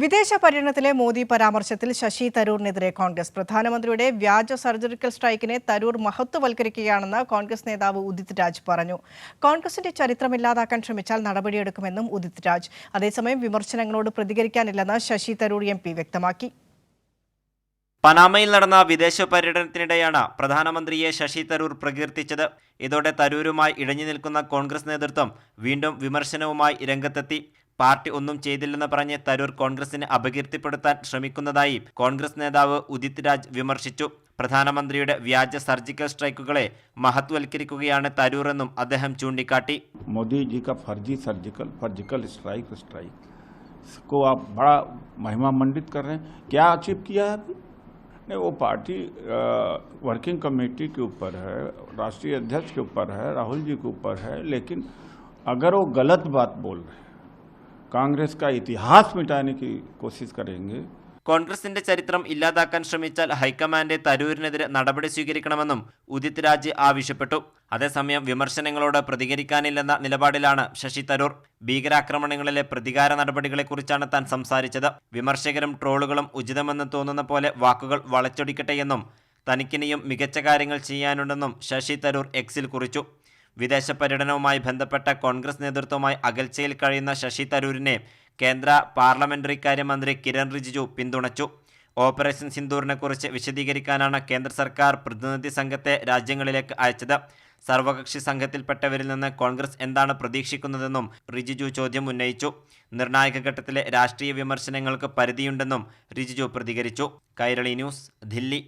വിദേശ പര്യടനത്തിലെ മോദി പരാമർശത്തിൽ ശശി തരൂരിനെതിരെ കോൺഗ്രസ്. പ്രധാനമന്ത്രിയുടെ വ്യാജ സർജിക്കൽ സ്ട്രൈക്കിനെ തരൂർ മഹത്വവൽക്കരിക്കുകയാണെന്ന് കോൺഗ്രസ് നേതാവ് ഉദിത് രാജ് പറഞ്ഞു. കോൺഗ്രസിന്റെ ചരിത്രം ഇല്ലാതാക്കാൻ ശ്രമിച്ചാൽ നടപടിയെടുക്കുമെന്നും ഉദിത് രാജ്. അതേസമയം വിമർശനങ്ങളോട് പ്രതികരിക്കാനില്ലെന്ന് ശശി തരൂർ MP വ്യക്തമാക്കി. പനാമയിൽ നടന്ന വിദേശ പര്യടനത്തിനിടെയാണ് പ്രധാനമന്ത്രിയെ ശശി തരൂർ പ്രകീർത്തിച്ചത്. ഇതോടെ തരൂരുമായി ഇഴഞ്ഞു നിൽക്കുന്ന കോൺഗ്രസ് നേതൃത്വം വീണ്ടും വിമർശനവുമായി രംഗത്തെത്തി. പാർട്ടി ഒന്നും ചെയ്തില്ലെന്ന് പറഞ്ഞ് തരൂർ കോൺഗ്രസിനെ അപകീർത്തിപ്പെടുത്താൻ ശ്രമിക്കുന്നതായി കോൺഗ്രസ് നേതാവ് ഉദിത് രാജ് വിമർശിച്ചു. പ്രധാനമന്ത്രിയുടെ വ്യാജ സർജിക്കൽ സ്ട്രൈക്കുകളെ മഹത്വവൽക്കരിക്കുകയാണ് തരൂറെന്നും അദ്ദേഹം ചൂണ്ടിക്കാട്ടി. മോദിജി का फर्जी सर्जिकल स्ट्राइक को आप बड़ा महिमा मंडित कर रहे हैं. क्या अचीव किया है? नहीं, वो पार्टी वर्किंग कमेटी के ऊपर है, राष्ट्रीय अध्यक्ष के ऊपर है, राहुल जी के ऊपर है. लेकिन अगर वो गलत बात बोल रहे हैं, कांग्रेस का इतिहास मिटाने की कोशिश करेंगे. കോൺഗ്രസിന്റെ ചരിത്രം ഇല്ലാതാക്കാൻ ശ്രമിച്ചാൽ ഹൈക്കമാൻഡ് തരൂരിനെതിരെ നടപടി സ്വീകരിക്കണമെന്നും ഉദിത് രാജ് ആവശ്യപ്പെട്ടു. അതേസമയം വിമർശനങ്ങളോട് പ്രതികരിക്കാനില്ലെന്ന നിലപാടിലാണ് ശശി തരൂർ. ഭീകരാക്രമണങ്ങളിലെ പ്രതികാര നടപടികളെക്കുറിച്ചാണ് താൻ സംസാരിച്ചത്. വിമർശകരും ട്രോളുകളും ഉചിതമെന്ന് തോന്നുന്ന പോലെ വാക്കുകൾ വളച്ചൊടിക്കട്ടെയെന്നും തനിക്കിനിയും മികച്ച കാര്യങ്ങൾ ചെയ്യാനുണ്ടെന്നും ശശി തരൂർ എക്സിൽ കുറിച്ചു. വിദേശ പര്യടനവുമായി ബന്ധപ്പെട്ട കോൺഗ്രസ് നേതൃത്വവുമായി അകൽച്ചയിൽ കഴിയുന്ന ശശി തരൂരിനെ കേന്ദ്ര പാർലമെന്ററി കാര്യമന്ത്രി കിരൺ റിജിജു പിന്തുണച്ചു. ഓപ്പറേഷൻ സിന്ദൂറിനെക്കുറിച്ച് വിശദീകരിക്കാനാണ് കേന്ദ്ര സർക്കാർ പ്രതിനിധി സംഘത്തെ രാജ്യങ്ങളിലേക്ക് അയച്ചത്. സർവകക്ഷി സംഘത്തിൽപ്പെട്ടവരിൽ നിന്ന് കോൺഗ്രസ് എന്താണ് പ്രതീക്ഷിക്കുന്നതെന്നും റിജിജു ചോദ്യം ഉന്നയിച്ചു. നിർണായക ഘട്ടത്തിലെ രാഷ്ട്രീയ വിമർശനങ്ങൾക്ക് പരിധിയുണ്ടെന്നും റിജിജു പ്രതികരിച്ചു. കൈരളി ന്യൂസ്, ദില്ലി.